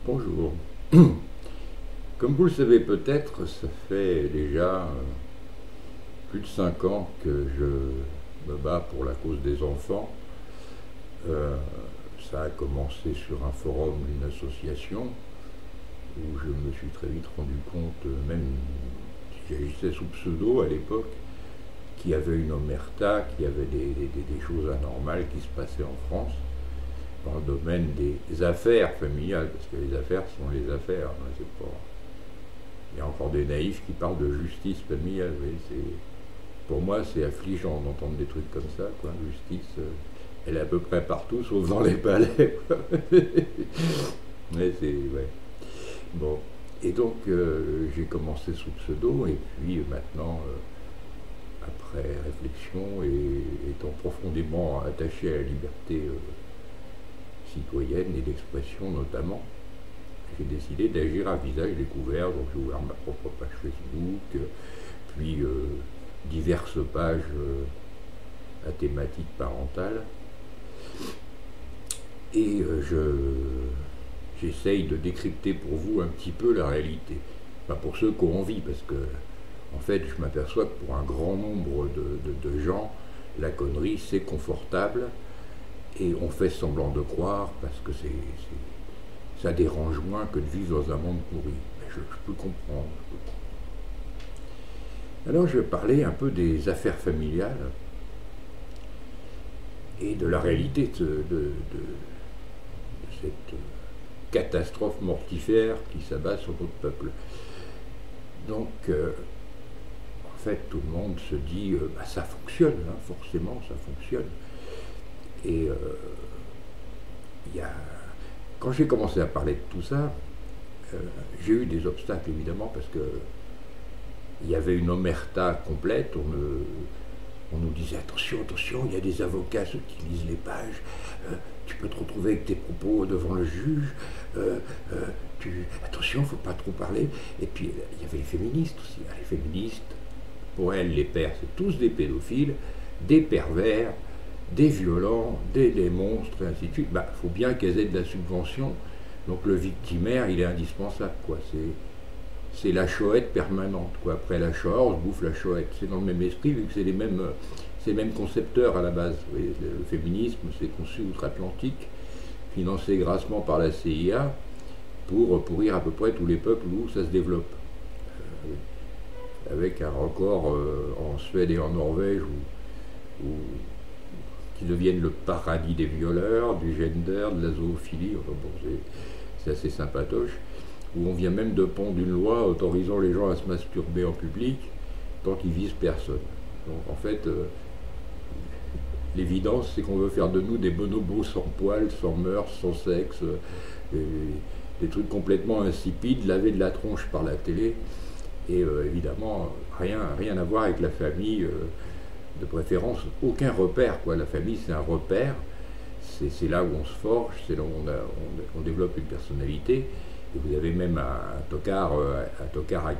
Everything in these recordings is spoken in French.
Bonjour. Comme vous le savez peut-être, ça fait déjà plus de 5 ans que je me bats pour la cause des enfants. Euh, Ça a commencé sur un forum d'une association où je me suis très vite rendu compte, même si j'agissais sous pseudo à l'époque, qu'il y avait une omerta, qu'il y avait des choses anormales qui se passaient en France dans le domaine des affaires familiales, parce que les affaires sont les affaires. Hein, c'est pas... Il y a encore des naïfs qui parlent de justice familiale. Pour moi, c'est affligeant d'entendre des trucs comme ça. Quoi. Justice, elle est à peu près partout, sauf dans les palais. Mais c'est... Ouais. Bon. Et donc, j'ai commencé sous pseudo, et puis maintenant, après réflexion et étant profondément attaché à la liberté citoyenne et d'expression notamment, j'ai décidé d'agir à visage découvert. Donc j'ai ouvert ma propre page Facebook, puis diverses pages à thématique parentale. Et j'essaye de décrypter pour vous un petit peu la réalité. Enfin, pour ceux qui ont envie, parce que en fait je m'aperçois que pour un grand nombre de gens, la connerie c'est confortable et on fait semblant de croire parce que ça dérange moins que de vivre dans un monde pourri. Mais je peux comprendre. Alors je vais parler un peu des affaires familiales et de la réalité de cette catastrophe mortifère qui s'abat sur notre peuple. Donc, en fait, tout le monde se dit, bah, ça fonctionne, hein, forcément, ça fonctionne. Et quand j'ai commencé à parler de tout ça, j'ai eu des obstacles évidemment parce que il y avait une omerta complète. On nous disait attention, attention, il y a des avocats ceux qui lisent les pages, tu peux te retrouver avec tes propos devant le juge, attention, il ne faut pas trop parler. Et puis il y avait les féministes aussi. Les féministes, pour elles, les pères, c'est tous des pédophiles, des pervers, des violents, des monstres, et ainsi de suite. Bah, faut bien qu'elles aient de la subvention. Donc le victimaire, il est indispensable, quoi. C'est la choette permanente, quoi. Après la Shoah, on se bouffe la choette. C'est dans le même esprit, vu que c'est les mêmes concepteurs à la base. Vous voyez, le féminisme, c'est conçu outre-Atlantique, financé grassement par la CIA, pour pourrir à peu près tous les peuples où ça se développe. Avec un record en Suède et en Norvège, qui deviennent le paradis des violeurs, du gender, de la zoophilie. Enfin bon, c'est assez sympatoche. Où on vient même de pondre une loi autorisant les gens à se masturber en public tant qu'ils visent personne. Donc en fait, l'évidence, c'est qu'on veut faire de nous des bonobos sans poils, sans mœurs, sans sexe, des trucs complètement insipides, lavés de la tronche par la télé, et évidemment, rien à voir avec la famille, de préférence, aucun repère, quoi. La famille, c'est un repère, c'est là où on se forge, c'est là où on développe une personnalité. Et vous avez même un tocard à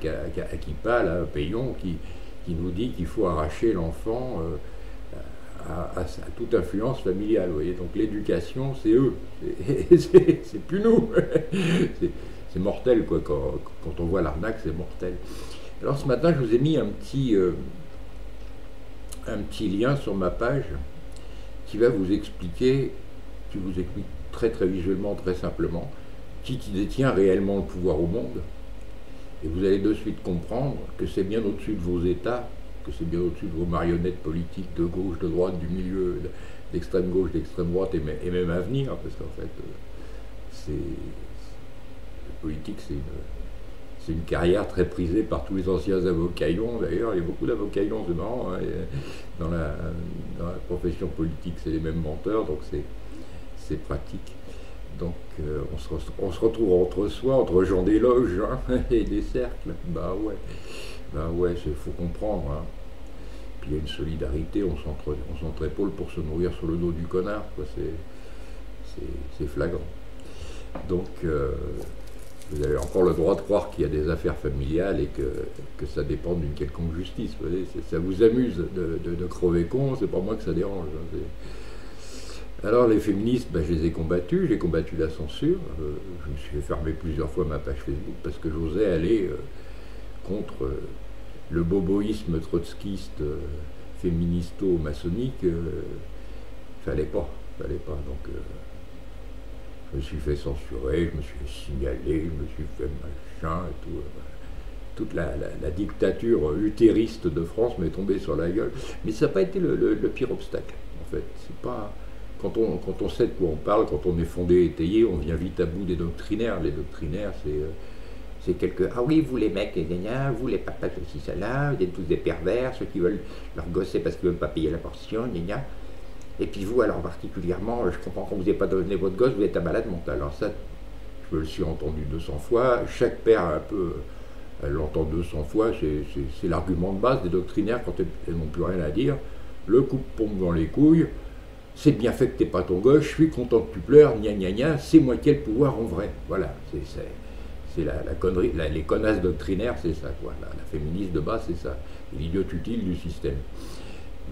kippa, là, un payon, qui nous dit qu'il faut arracher l'enfant à toute influence familiale. Vous voyez. Donc l'éducation, c'est eux, c'est plus nous. C'est mortel, quoi. Quand on voit l'arnaque, c'est mortel. Alors ce matin, je vous ai mis un petit lien sur ma page qui vous explique très très visuellement, très simplement, qui détient réellement le pouvoir au monde. Et vous allez de suite comprendre que c'est bien au-dessus de vos États, que c'est bien au-dessus de vos marionnettes politiques de gauche, de droite, du milieu, d'extrême gauche, d'extrême droite, et même à venir, parce qu'en fait, la politique, c'est une carrière très prisée par tous les anciens avocaillons. D'ailleurs, il y a beaucoup d'avocaillons, c'est marrant, hein, dans la profession politique, c'est les mêmes menteurs, donc c'est pratique. Donc on se retrouve entre soi, entre gens des loges, hein, et des cercles. Bah ouais, il faut comprendre. Hein. Puis il y a une solidarité, on s'entre-épaule pour se nourrir sur le dos du connard, quoi. C'est flagrant. Donc vous avez encore le droit de croire qu'il y a des affaires familiales et que ça dépend d'une quelconque justice. Vous voyez, ça vous amuse de crever con, c'est pas moi que ça dérange. Hein, Alors les féministes, ben, je les ai combattus, j'ai combattu la censure. Je me suis fait fermer plusieurs fois ma page Facebook parce que j'osais aller contre le boboïsme trotskiste, féministo-maçonnique. Fallait pas, fallait pas. Donc je me suis fait censurer, je me suis fait signaler, je me suis fait machin et tout. Toute la dictature utériste de France m'est tombée sur la gueule. Mais ça n'a pas été le pire obstacle, en fait. C'est pas... Quand on sait de quoi on parle, quand on est fondé, étayé, on vient vite à bout des doctrinaires. Les doctrinaires, c'est quelques... Ah oui, vous les mecs, les gagnants, vous les papas, ceci, cela, vous êtes tous des pervers, ceux qui veulent leur gosser parce qu'ils ne veulent pas payer la portion, gna. Et puis vous, alors particulièrement, je comprends qu'on ne vous ait pas donné votre gosse, vous êtes un malade mental. Alors ça, je me le suis entendu 200 fois. Chaque père a un peu... Elle l'entend 200 fois, c'est l'argument de base des doctrinaires quand elles n'ont plus rien à dire. Le coup de pompe dans les couilles, c'est bien fait que t'es pas ton gosse, je suis content que tu pleures, gna gna gna, c'est moi qui ai le pouvoir en vrai. Voilà, c'est la connerie, les connasses doctrinaires, c'est ça, quoi. La féministe de base, c'est ça. L'idiote utile du système.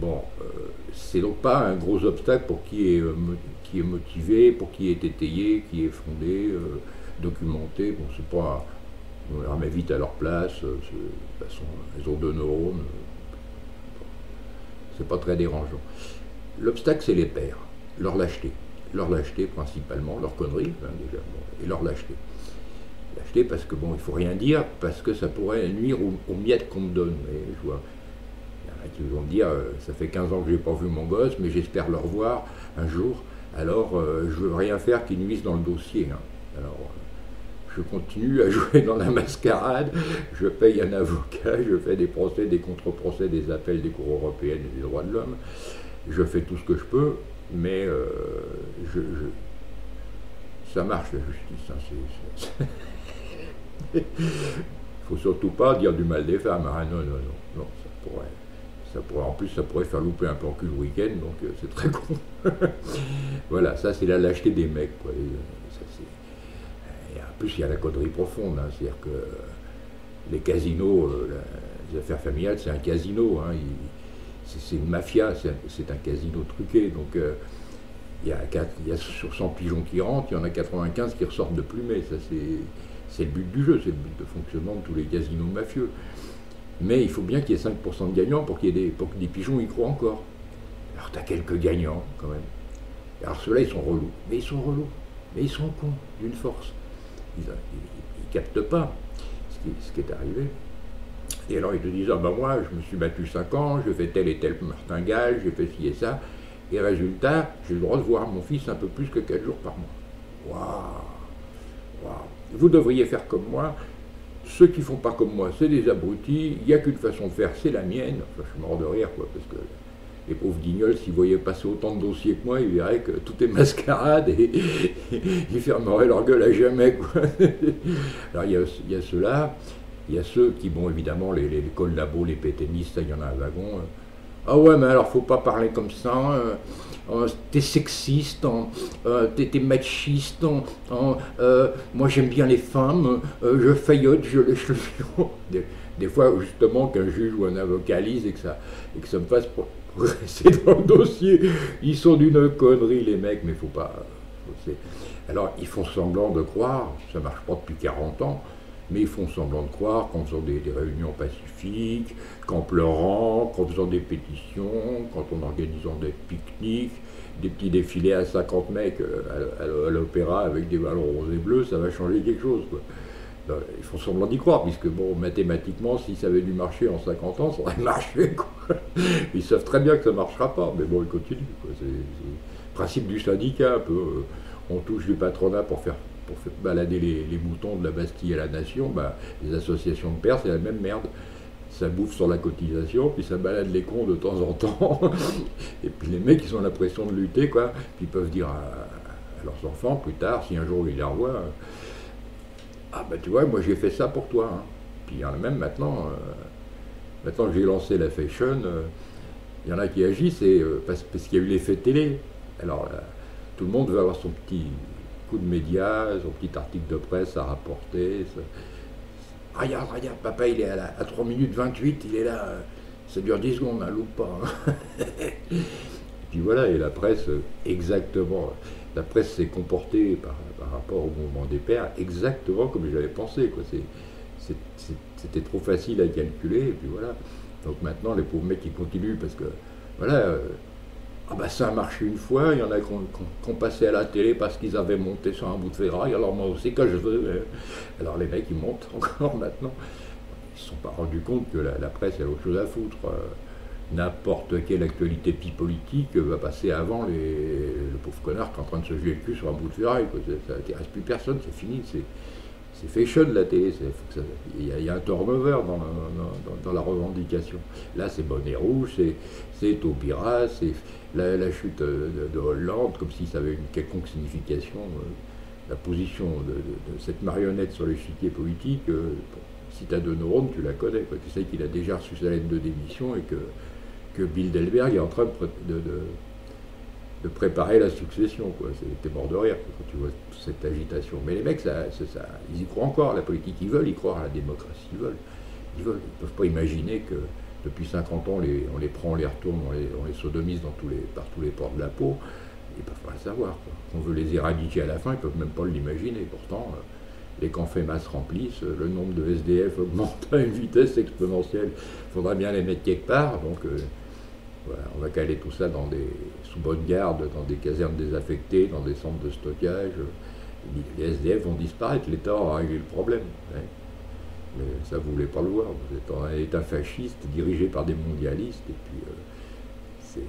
Bon, c'est donc pas un gros obstacle pour qui est motivé, pour qui est étayé, qui est fondé, documenté. Bon, c'est pas... On les remet vite à leur place, de toute façon, elles ont 2 neurones, c'est pas très dérangeant. L'obstacle, c'est les pères, leur lâcheté principalement, leur connerie, hein, déjà, bon, et leur lâcheté. Lâcheté parce que, bon, il faut rien dire, parce que ça pourrait nuire aux miettes qu'on me donne. Et je vois, il y en a qui vont me dire, ça fait 15 ans que j'ai pas vu mon gosse, mais j'espère le revoir un jour, alors je veux rien faire qui nuise dans le dossier. Hein. Alors, je continue à jouer dans la mascarade, je paye un avocat, je fais des procès, des contre-procès, des appels des cours européennes et des droits de l'homme. Je fais tout ce que je peux, mais ça marche la justice. Hein, il ne faut surtout pas dire du mal des femmes. Hein. Non, ça pourrait, en plus, ça pourrait faire louper un peu en cul le week-end, donc c'est très con. Voilà, ça c'est la lâcheté des mecs, quoi. Et en plus, il y a la connerie profonde, hein, c'est-à-dire que les casinos, les affaires familiales, c'est un casino, hein, c'est une mafia, c'est un casino truqué, donc il y a sur 100 pigeons qui rentrent, il y en a 95 qui ressortent de plumée, ça c'est le but du jeu, c'est le but de fonctionnement de tous les casinos mafieux. Mais il faut bien qu'il y ait 5% de gagnants pour que des pigeons y croient encore. Alors tu as quelques gagnants quand même. Alors ceux-là, ils sont relous, mais ils sont cons, d'une force. Ils ne captent pas ce qui est arrivé. Et alors ils te disent, ah ben moi je me suis battu 5 ans, je fais tel et tel martingale, j'ai fait ci et ça, et résultat, j'ai le droit de voir mon fils un peu plus que 4 jours par mois. Waouh. Vous devriez faire comme moi, ceux qui font pas comme moi, c'est des abrutis, il n'y a qu'une façon de faire, c'est la mienne. Enfin, je suis mort de rire, quoi, parce que les pauvres guignols, s'ils voyaient passer autant de dossiers que moi, ils verraient que tout est mascarade et ils fermeraient leur gueule à jamais, quoi. Alors il y a ceux-là, il y a ceux qui, bon évidemment, les collabos, les pétainistes, il y en a un wagon. Ah ouais, mais alors faut pas parler comme ça, t'es sexiste, t'es machiste, moi j'aime bien les femmes, je faillote, je lèche le pion. Des fois, justement, qu'un juge ou un avocat lise et que ça me fasse progresser dans le dossier, ils sont d'une connerie les mecs, mais faut pas... Alors, ils font semblant de croire, ça marche pas depuis 40 ans, mais ils font semblant de croire qu'en faisant des réunions pacifiques, qu'en pleurant, qu'en faisant des pétitions, qu'en organisant des pique-niques, des petits défilés à 50 mecs à l'opéra avec des ballons roses et bleus, ça va changer quelque chose, quoi. Non, ils font semblant d'y croire, puisque bon, mathématiquement, si ça avait dû marcher en 50 ans, ça aurait marché, quoi. Ils savent très bien que ça ne marchera pas, mais bon, ils continuent, quoi. C'est le principe du syndicat, un peu. On touche du patronat pour faire balader les moutons de la Bastille à la Nation, bah, les associations de pères, c'est la même merde. Ça bouffe sur la cotisation, puis ça balade les cons de temps en temps. Et puis les mecs, ils ont l'impression de lutter, quoi. Puis ils peuvent dire à leurs enfants, plus tard, si un jour ils les revoient, ah ben tu vois, moi j'ai fait ça pour toi. Hein. Puis il y en a même maintenant, maintenant que j'ai lancé la fashion, il y en a qui agissent parce qu'il y a eu l'effet télé. Alors tout le monde veut avoir son petit coup de médias, son petit article de presse à rapporter. Regarde, papa il est à 3 minutes 28, il est là, ça dure 10 secondes, hein, loupe pas. Hein. puis voilà, et la presse, exactement, la presse s'est comportée par rapport au mouvement des pères exactement comme j'avais pensé, quoi. C'était trop facile à calculer, et puis voilà. Donc maintenant, les pauvres mecs, ils continuent parce que, voilà, ah bah ça a marché une fois, il y en a qui ont passé à la télé parce qu'ils avaient monté sur un bout de ferraille, alors moi aussi, quand je veux. Alors les mecs, ils montent encore maintenant. Ils ne se sont pas rendus compte que la presse a autre chose à foutre. N'importe quelle actualité politique va passer avant le pauvre connard qui est en train de se geler le cul sur un bout de ferraille, quoi. Ça n'intéresse plus personne, c'est fini. C'est fashion la télé, il y a un turnover dans la revendication. Là c'est bonnet rouge, c'est Taubira, c'est la chute de Hollande, comme si ça avait une quelconque signification. La position de cette marionnette sur l'échiquier politique, si tu as 2 neurones, tu la connais, quoi. Tu sais qu'il a déjà reçu sa lettre de démission et que Bilderberg est en train de préparer la succession, quoi. T'es mort de rire quand tu vois toute cette agitation. Mais les mecs, ils y croient encore à la politique, ils veulent y croire à la démocratie, ils ne peuvent pas imaginer que depuis 50 ans, on les prend, on les retourne, on les sodomise par tous les ports de la peau. Ils ne peuvent pas le savoir, quoi. On veut les éradiquer à la fin, ils ne peuvent même pas l'imaginer. Pourtant, les camps FEMA remplissent, le nombre de SDF augmente à une vitesse exponentielle. Il faudra bien les mettre quelque part, donc voilà, on va caler tout ça sous bonne garde, dans des casernes désaffectées, dans des centres de stockage. Les SDF vont disparaître, l'État aura réglé le problème. Ouais. Mais ça, vous ne voulez pas le voir. Vous êtes dans un État fasciste dirigé par des mondialistes, et puis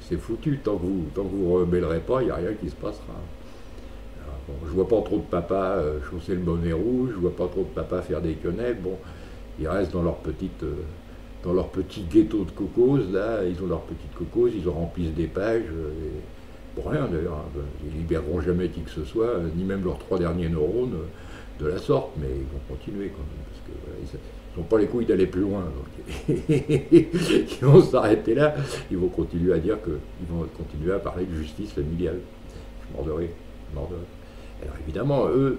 c'est foutu. Tant que vous rebellerez pas, il n'y a rien qui se passera. Alors, bon, je vois pas trop de papas chausser le bonnet rouge, je vois pas trop de papas faire des quenelles. Bon, ils restent dans leur petit ghetto de cocos, là, ils ont leur petite cocos, ils en remplissent des pages, pour rien d'ailleurs, hein. Ils libéreront jamais qui que ce soit, ni même leurs 3 derniers neurones de la sorte, mais ils vont continuer quand même, parce que voilà, ils n'ont pas les couilles d'aller plus loin, donc ils vont s'arrêter là, ils vont continuer à dire qu'ils vont continuer à parler de justice familiale. Je m'en de rire. Alors évidemment, eux,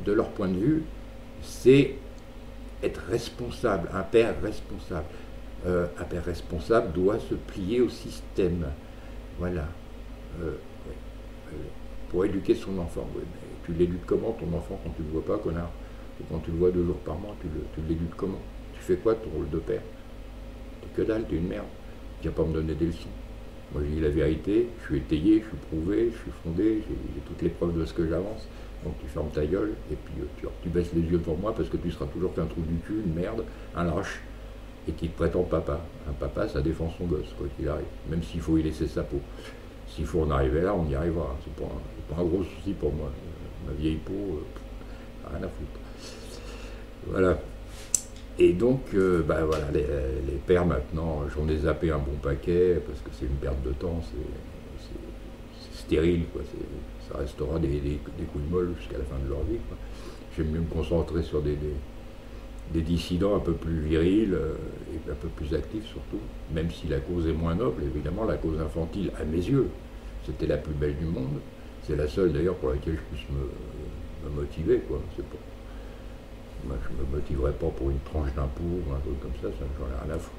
de leur point de vue, c'est être responsable, un père responsable. Un père responsable doit se plier au système. Voilà. Pour éduquer son enfant. Oui, mais tu l'éduques comment ton enfant quand tu ne le vois pas, connard? Et quand tu le vois 2 jours par mois, tu l'éduques comment? Tu fais quoi ton rôle de père? T'es que dalle, t'es une merde. Tu viens pas me donner des leçons. Moi j'ai dit la vérité, je suis étayé, je suis prouvé, je suis fondé, j'ai toutes les preuves de ce que j'avance. Donc tu fermes ta gueule et puis tu baisses les yeux pour moi parce que tu seras toujours qu'un trou du cul, une merde, un lâche, et qui te prétend papa. Un papa, ça défend son gosse, quoi qu'il arrive, même s'il faut y laisser sa peau. S'il faut en arriver là, on y arrivera. C'est pas un gros souci pour moi. Ma vieille peau, rien à foutre. Voilà. Et donc, voilà, les pères maintenant, j'en ai zappé un bon paquet parce que c'est une perte de temps, c'est stérile, quoi. Ça restera des couilles molles jusqu'à la fin de leur vie, quoi. J'aime mieux me concentrer sur des dissidents un peu plus virils et un peu plus actifs surtout, même si la cause est moins noble. Évidemment, la cause infantile, à mes yeux, c'était la plus belle du monde. C'est la seule d'ailleurs pour laquelle je puisse me motiver, quoi. Moi, je ne me motiverais pas pour une tranche d'impôt ou un truc comme ça j'en ai rien à foutre.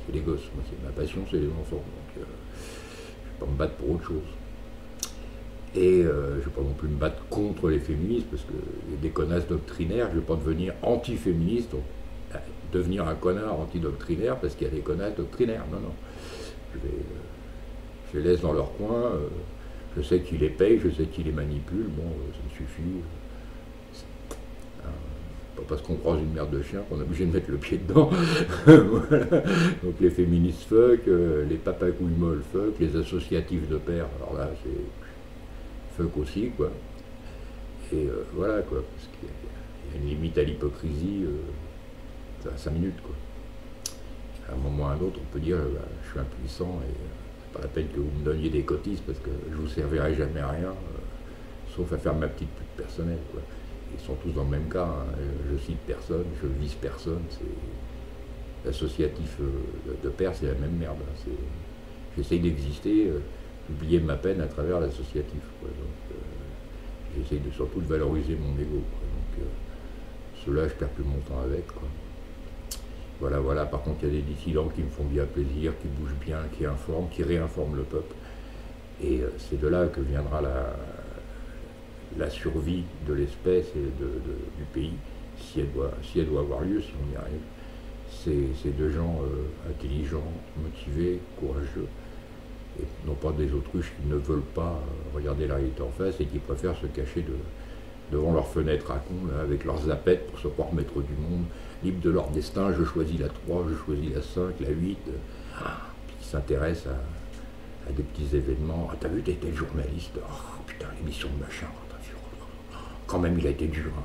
C'est les gosses, moi, c'est ma passion, c'est les enfants. Donc, je ne vais pas me battre pour autre chose. Et je ne vais pas non plus me battre contre les féministes, parce qu'il y a des connasses doctrinaires, je ne vais pas devenir anti-féministe, devenir un connard anti-doctrinaire parce qu'il y a des connasses doctrinaires. Non, non. Je les laisse dans leur coin, je sais qui les paye, je sais qui les manipule, bon, ça me suffit. Pas parce qu'on croise une merde de chien qu'on est obligé de mettre le pied dedans. Voilà. Donc les féministes fuck, les papas couilles molles fuck, les associatifs de pères, alors là c'est fuck aussi, quoi. Et voilà, quoi, parce qu'il y a une limite à l'hypocrisie, ça a 5 minutes, quoi. À un moment ou à un autre, on peut dire je suis impuissant et c'est pas la peine que vous me donniez des cotises parce que je vous servirai jamais à rien, sauf à faire ma petite pute personnelle, quoi. Ils sont tous dans le même cas, hein. Je cite personne, je vise personne, l'associatif de père, c'est la même merde, hein. J'essaye d'exister, publier ma peine à travers l'associatif, quoi. Donc j'essaye surtout de valoriser mon ego, quoi. Donc cela, je perds plus mon temps avec, quoi. Voilà, voilà. Par contre, il y a des dissidents qui me font bien plaisir, qui bougent bien, qui informent, qui réinforment le peuple. Et c'est de là que viendra la survie de l'espèce et du pays, si elle doit avoir lieu, si on y arrive. C'est de gens intelligents, motivés, courageux, et non pas des autruches qui ne veulent pas regarder la réalité en face et qui préfèrent se cacher devant leurs fenêtres à con, là, avec leurs zapettes pour se croire maître du monde, libre de leur destin, je choisis la 3, je choisis la 5, la 8, qui s'intéressent à des petits événements. Ah, t'as vu, t'es tel journaliste, oh putain, l'émission de machin, quand même il a été dur. Hein.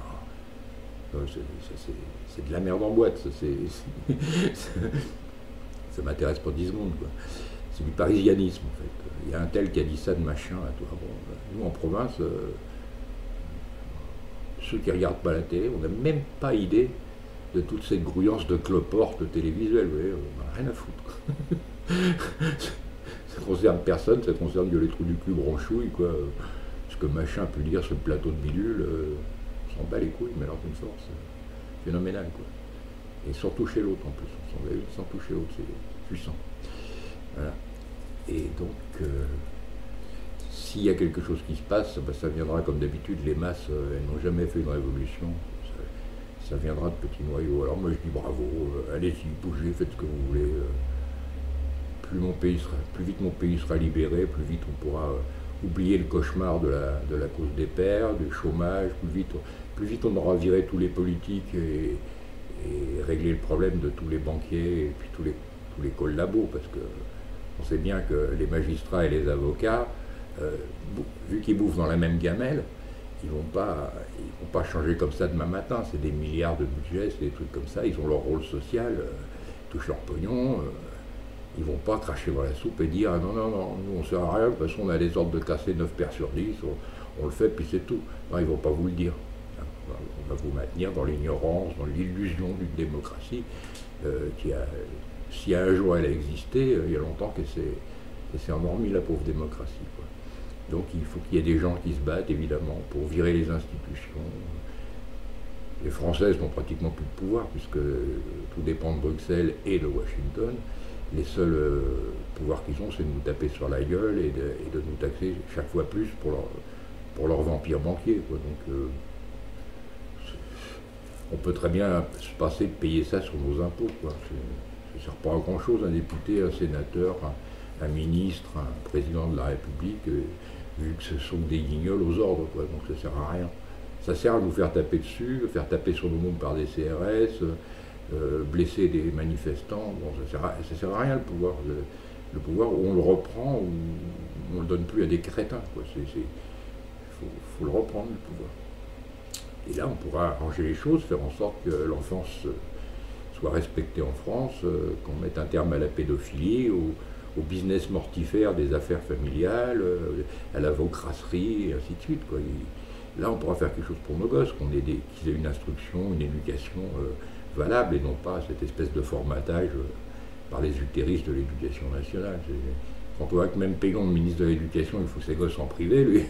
C'est de la merde en boîte, ça m'intéresse pas 10 secondes, quoi. C'est du parisianisme, en fait. Il y a un tel qui a dit ça de machin à toi. Bon, nous, en province, ceux qui ne regardent pas la télé, on n'a même pas idée de toute cette grouillance de cloportes télévisuelles. Vous voyez, on n'a rien à foutre. Ça concerne personne, ça concerne que les trous du cul branchouille, quoi. Ce que machin a pu dire sur le plateau de bidule, on s'en bat les couilles, mais alors d'une force phénoménale, quoi. Et sans toucher l'autre en plus, on s'en va vite sans toucher l'autre, c'est puissant. Voilà. Et donc, s'il y a quelque chose qui se passe, ben, ça viendra comme d'habitude, les masses, elles n'ont jamais fait une révolution, ça viendra de petits noyaux. Alors moi je dis bravo, allez-y, bougez, faites ce que vous voulez. Plus vite mon pays sera libéré, plus vite on pourra oublier le cauchemar de la cause des pères, du chômage, plus vite on aura viré tous les politiques et réglé le problème de tous les banquiers et puis tous les collabos, parce que on sait bien que les magistrats et les avocats, vu qu'ils bouffent dans la même gamelle, ils vont pas changer comme ça demain matin. C'est des milliards de budget, c'est des trucs comme ça. Ils ont leur rôle social, touchent leur pognon. Ils vont pas cracher dans la soupe et dire ah non, nous on sert à rien, de toute façon on a les ordres de casser 9 paires sur 10, on le fait puis c'est tout. Non, ils vont pas vous le dire. On va vous maintenir dans l'ignorance, dans l'illusion d'une démocratie si un jour elle a existé, il y a longtemps qu'elle s'est endormie, la pauvre démocratie, quoi. Donc il faut qu'il y ait des gens qui se battent, évidemment, pour virer les institutions. Les Françaises n'ont pratiquement plus de pouvoir, puisque tout dépend de Bruxelles et de Washington. Les seuls pouvoirs qu'ils ont, c'est de nous taper sur la gueule et de nous taxer chaque fois plus pour leur vampire banquier, quoi. Donc on peut très bien se passer de payer ça sur nos impôts, quoi. Ça ne sert pas à grand chose, un député, un sénateur, un ministre, un président de la République, vu que ce sont des guignols aux ordres, quoi. Donc ça ne sert à rien. Ça sert à nous faire taper dessus, faire taper sur le monde par des CRS, blesser des manifestants. Bon, ça sert à rien, le pouvoir. Le pouvoir, on le reprend ou on ne le donne plus à des crétins, quoi. Faut le reprendre, le pouvoir. Et là, on pourra arranger les choses, faire en sorte que l'enfance soit respectée en France, qu'on mette un terme à la pédophilie, au business mortifère des affaires familiales, à la vaucrasserie, et ainsi de suite, quoi. Là, on pourra faire quelque chose pour nos gosses, qu'ils aient une instruction, une éducation valable, et non pas cette espèce de formatage par les utéristes de l'éducation nationale. Quand on voit que même Pégon, le ministre de l'Éducation, il fout ses gosses en privé, lui,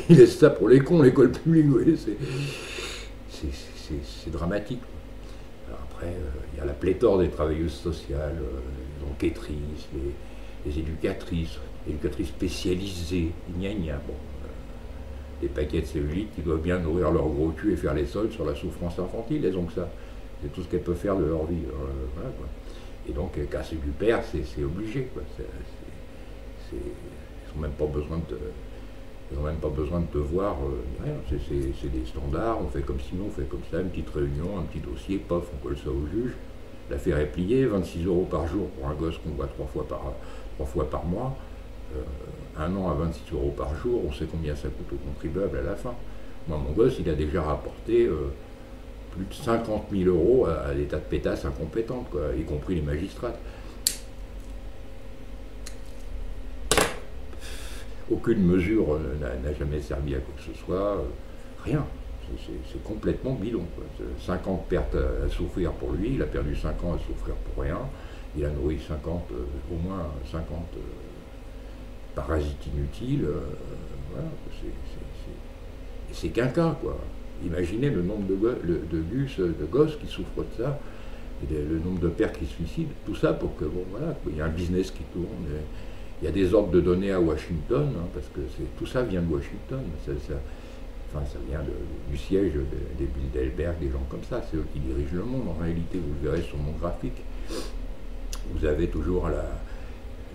il laisse ça pour les cons, l'école publique, vous voyez, c'est dramatique. Alors après, il y a la pléthore des travailleuses sociales, les enquêtrices, les éducatrices spécialisées, gna. Bon, des paquets de cellulites qui doivent bien nourrir leur gros cul et faire les soldes sur la souffrance infantile, elles ont que ça. C'est tout ce qu'elles peuvent faire de leur vie. Voilà, quoi. Et donc, casser du père, c'est obligé, quoi. Ils n'ont même pas besoin de te voir, rien. C'est des standards, on fait comme ci, on fait comme ça, une petite réunion, un petit dossier, pof, on colle ça au juge. L'affaire est pliée, 26 € par jour pour un gosse qu'on voit 3 fois par mois. Un an à 26 € par jour, on sait combien ça coûte aux contribuables à la fin. Moi, mon gosse, il a déjà rapporté plus de 50 000 € à des tas de pétasses incompétentes, quoi, y compris les magistrates. Aucune mesure n'a jamais servi à quoi que ce soit, rien. C'est complètement bidon, quoi. 50 pertes à souffrir pour lui, il a perdu 5 ans à souffrir pour rien, il a nourri au moins 50 parasites inutiles, voilà, c'est qu'un cas, quoi. Imaginez le nombre de gosses qui souffrent de ça, et le nombre de pères qui se suicident, tout ça pour que, bon, voilà, il y a un business qui tourne. Il y a des ordres de donner à Washington, hein, parce que tout ça vient de Washington. Enfin, ça vient du siège des Bilderberg, des gens comme ça. C'est eux qui dirigent le monde. En réalité, vous le verrez sur mon graphique. Vous avez toujours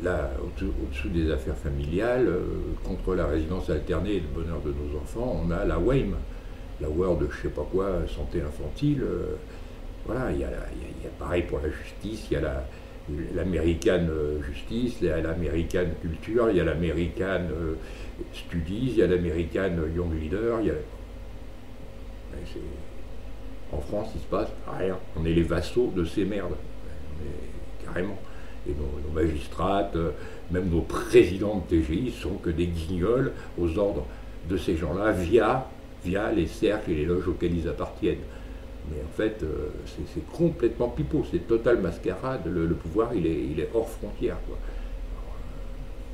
là, au-dessous des affaires familiales, contre la résidence alternée et le bonheur de nos enfants, on a la WAIM, la World de je sais pas quoi, santé infantile. Voilà, il y a pareil pour la justice, il y a l'American Justice, il y a l'American Culture, il y a l'American Studies, il y a l'American Young Leader. En France, il se passe rien. On est les vassaux de ces merdes, mais carrément. Et nos magistrates, même nos présidents de TGI, sont que des guignols aux ordres de ces gens-là via les cercles et les loges auxquels ils appartiennent. Mais en fait, c'est complètement pipeau, c'est totale mascarade. Le pouvoir, il est hors frontière, quoi.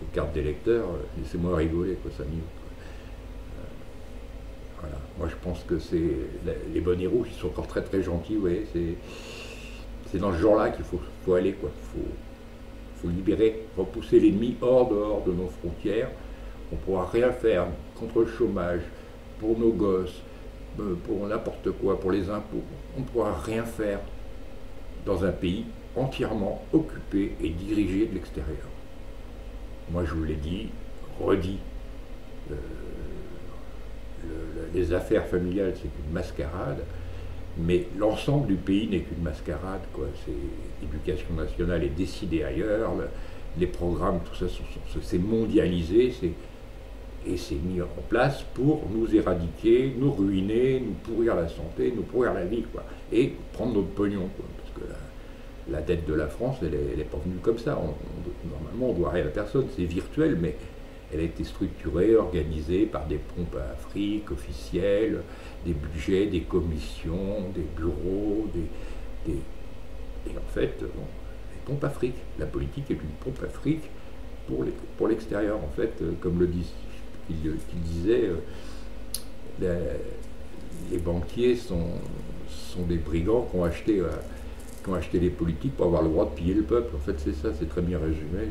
Aux cartes d'électeurs, laissez-moi rigoler, quoi, ça m'y. Voilà. Moi, je pense que les bonnets rouges, ils sont encore très très gentils, vous voyez. C'est dans ce genre-là qu'il faut aller, quoi. Faut libérer, repousser l'ennemi dehors de nos frontières. On ne pourra rien faire contre le chômage, pour nos gosses, pour n'importe quoi, pour les impôts. On ne pourra rien faire dans un pays entièrement occupé et dirigé de l'extérieur. Moi, je vous l'ai dit, redit, les affaires familiales, c'est une mascarade, mais l'ensemble du pays n'est qu'une mascarade, quoi. L'éducation nationale est décidée ailleurs, les programmes, tout ça, c'est mondialisé, et c'est mis en place pour nous éradiquer, nous ruiner, nous pourrir la santé, nous pourrir la vie, quoi, et prendre notre pognon, quoi, parce que la dette de la France, elle n'est pas venue comme ça. Normalement, on ne doit rien à personne, c'est virtuel, mais elle a été structurée, organisée par des pompes à Afrique officielles, des budgets, des commissions, des bureaux, et en fait, bon, les pompes Afrique. La politique est une pompe Afrique pour l'extérieur, en fait, comme qu'il disait, les banquiers sont des brigands qui ont acheté les politiques pour avoir le droit de piller le peuple. En fait, c'est ça, c'est très bien résumé,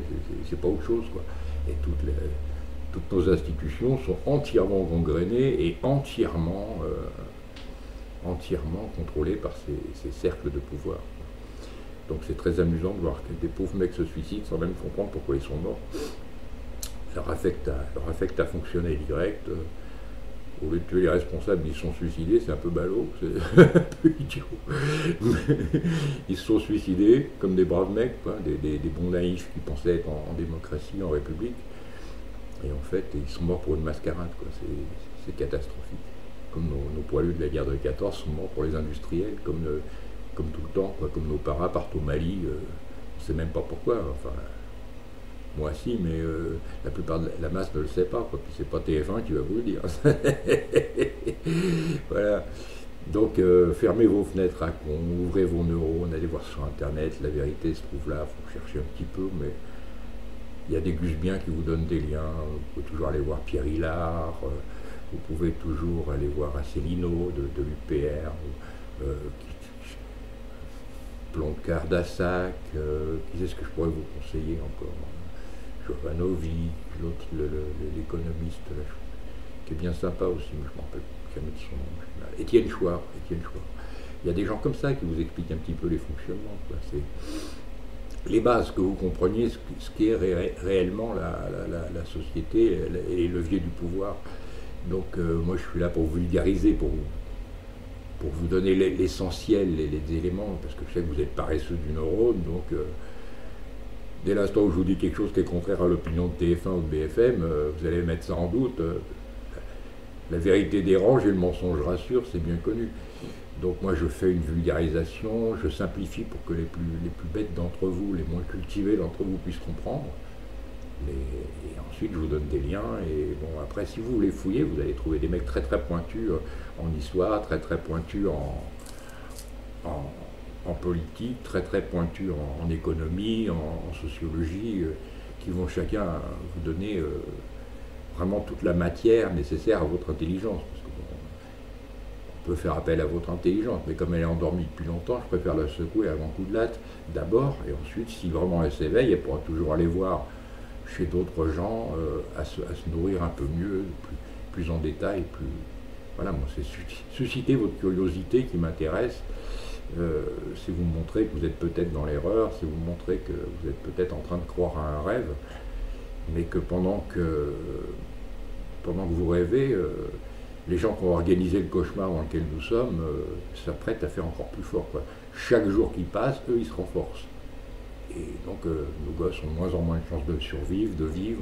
c'est pas autre chose, quoi. Et toutes nos institutions sont entièrement gangrénées et entièrement contrôlées par ces cercles de pouvoir. Donc c'est très amusant de voir que des pauvres mecs se suicident sans même comprendre pourquoi ils sont morts. Leur affect a fonctionné direct. Au lieu de tuer les responsables, ils se sont suicidés, c'est un peu ballot, c'est un peu idiot. Ils se sont suicidés comme des braves mecs, quoi, des bons naïfs qui pensaient être en démocratie, en république. Et en fait, ils sont morts pour une mascarade, quoi. C'est catastrophique. Comme nos poilus de la guerre de 14 sont morts pour les industriels, comme tout le temps, quoi. Comme nos paras partent au Mali, on ne sait même pas pourquoi. Enfin, moi si, mais la plupart de la masse ne le sait pas, quoi. Puis c'est pas TF1 qui va vous le dire. Voilà. Donc fermez vos fenêtres à con, ouvrez vos neurones, allez voir sur internet, la vérité se trouve là, il faut chercher un petit peu, mais il y a des gus bien qui vous donnent des liens. Vous pouvez toujours aller voir Pierre Hillard, vous pouvez toujours aller voir Asselineau de l'UPR, Ploncard d'Assac, qui est-ce que je pourrais vous conseiller encore, Jovanovic, l'autre, l'économiste, qui est bien sympa aussi, mais je ne me rappelle jamais de son nom. Étienne Chouard. Il y a des gens comme ça qui vous expliquent un petit peu les fonctionnements, quoi. C'est les bases, que vous compreniez ce qu'est réellement la société et les leviers du pouvoir. Donc moi je suis là pour vulgariser, pour vous donner l'essentiel, les éléments, parce que je sais que vous êtes paresseux du neurone, donc dès l'instant où je vous dis quelque chose qui est contraire à l'opinion de TF1 ou de BFM, vous allez mettre ça en doute. La vérité dérange et le mensonge rassure, c'est bien connu. Donc moi je fais une vulgarisation, je simplifie pour que les plus bêtes d'entre vous, les moins cultivés d'entre vous puissent comprendre. Et ensuite je vous donne des liens, et bon, après si vous voulez fouiller, vous allez trouver des mecs très très pointus en histoire, très très pointus en politique, très très pointus en économie, en sociologie, qui vont chacun vous donner vraiment toute la matière nécessaire à votre intelligence. Parce que, bon, on peut faire appel à votre intelligence, mais comme elle est endormie depuis longtemps, je préfère la secouer avant coup de latte d'abord, et ensuite, si vraiment elle s'éveille, elle pourra toujours aller voir chez d'autres gens à se nourrir un peu mieux, plus en détail, plus... Voilà, moi, c'est susciter votre curiosité qui m'intéresse. Si vous me montrez que vous êtes peut-être dans l'erreur, si vous me montrez que vous êtes peut-être en train de croire à un rêve, mais que pendant que vous rêvez, les gens qui ont organisé le cauchemar dans lequel nous sommes s'apprêtent à faire encore plus fort, quoi. Chaque jour qui passe, eux, ils se renforcent. Et donc, nos gosses ont de moins en moins de chances de survivre, de vivre,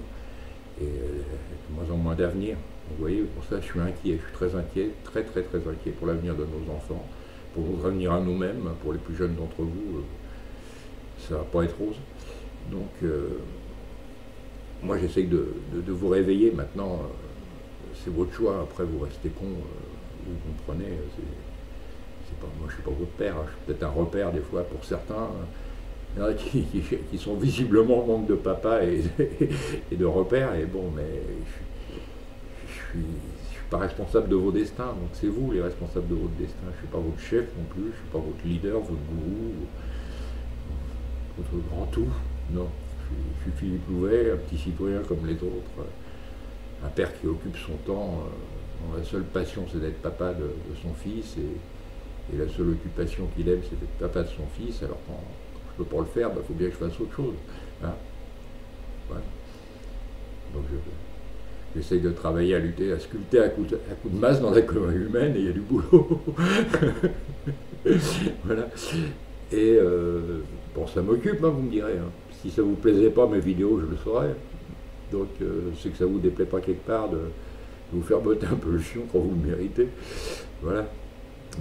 et de moins en moins d'avenir. Vous voyez, pour ça, je suis inquiet, je suis très inquiet, très très très inquiet pour l'avenir de nos enfants, pour notre avenir à nous-mêmes, pour les plus jeunes d'entre vous, ça va pas être rose. Donc, moi, j'essaye de vous réveiller maintenant. C'est votre choix. Après, vous restez con, vous comprenez. C'est pas, moi, je suis pas votre père. Hein. Je suis peut-être un repère des fois pour certains. Il y en a qui sont visiblement en manque de papa et de repère. Et bon, mais je suis pas responsable de vos destins. Donc, c'est vous les responsables de votre destin. Je suis pas votre chef non plus. Je suis pas votre leader, votre gourou, votre grand tout. Non. Je suis Philippe Louvet, un petit citoyen comme les autres, un père qui occupe son temps, dont la seule passion c'est d'être papa de son fils, et la seule occupation qu'il aime c'est d'être papa de son fils. Alors quand je ne peux pas le faire, il faut bien que je fasse autre chose. Hein, voilà. Donc j'essaye de travailler à lutter, à sculpter à coups de masse dans la communauté humaine, et il y a du boulot. Voilà. Et bon, ça m'occupe, hein, vous me direz. Hein. Si ça ne vous plaisait pas, mes vidéos, je le saurais. Donc, c'est que ça ne vous déplaît pas quelque part de vous faire botter un peu le chion quand vous le méritez. Voilà.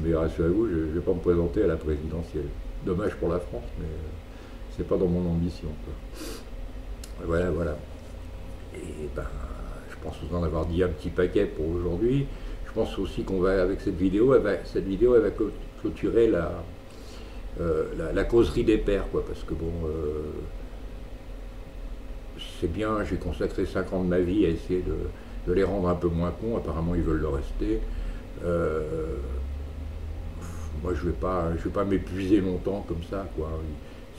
Mais rassurez-vous, je ne vais pas me présenter à la présidentielle. Dommage pour la France, mais c'est pas dans mon ambition, quoi. Voilà, voilà. Et ben, je pense vous en avoir dit un petit paquet pour aujourd'hui. Je pense aussi qu'on va, avec cette vidéo, elle va clôturer la causerie des pères, quoi, parce que bon, c'est bien, j'ai consacré 5 ans de ma vie à essayer de les rendre un peu moins cons, apparemment ils veulent le rester. Moi je vais pas m'épuiser longtemps comme ça, quoi.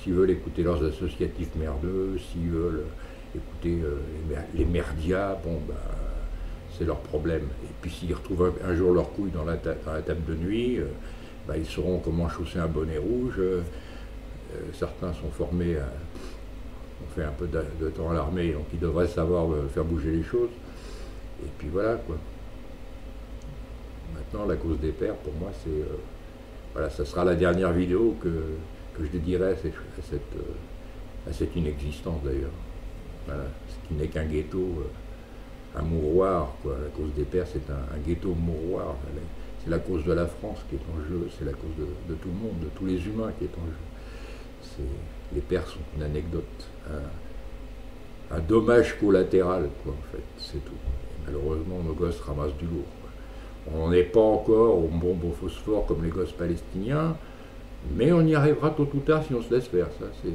S'ils veulent écouter leurs associatifs merdeux, s'ils veulent écouter les merdias, bon bah c'est leur problème. Et puis s'ils retrouvent un jour leur couille dans la table de nuit, bah, ils sauront comment chausser un bonnet rouge. Certains sont formés, ont fait un peu de temps à l'armée, donc ils devraient savoir faire bouger les choses. Et puis voilà, quoi. Maintenant, la cause des pères, pour moi, c'est... voilà, ça sera la dernière vidéo que je dédierai à cette inexistence, d'ailleurs. Voilà, ce qui n'est qu'un ghetto, un mouroir, quoi. La cause des pères, c'est un ghetto mouroir. C'est la cause de la France qui est en jeu, c'est la cause de tout le monde, de tous les humains qui est en jeu. Les pères sont une anecdote, un dommage collatéral, quoi, en fait, c'est tout. Et malheureusement, nos gosses ramassent du lourd, quoi. On n'est pas encore aux bombes au phosphore comme les gosses palestiniens, mais on y arrivera tôt ou tard si on se laisse faire. Ça, c'est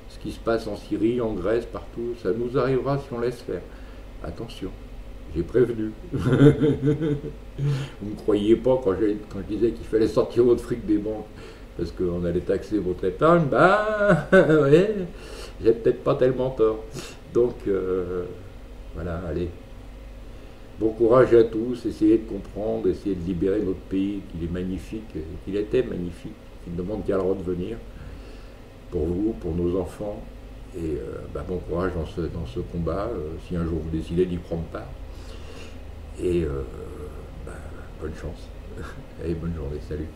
ce qui se passe en Syrie, en Grèce, partout. Ça nous arrivera si on laisse faire. Attention. J'ai prévenu. Vous ne me croyiez pas quand je disais qu'il fallait sortir votre fric des banques parce qu'on allait taxer votre épargne. Ben, ouais, j'ai peut-être pas tellement tort. Donc, voilà, allez. Bon courage à tous, essayez de comprendre, essayez de libérer notre pays, qu'il est magnifique, qu'il était magnifique, qu'il ne demande qu'à le redevenir, pour vous, pour nos enfants. Et ben, bon courage dans ce combat, si un jour vous décidez d'y prendre part. Et ben, bonne chance. Allez, bonne journée, salut.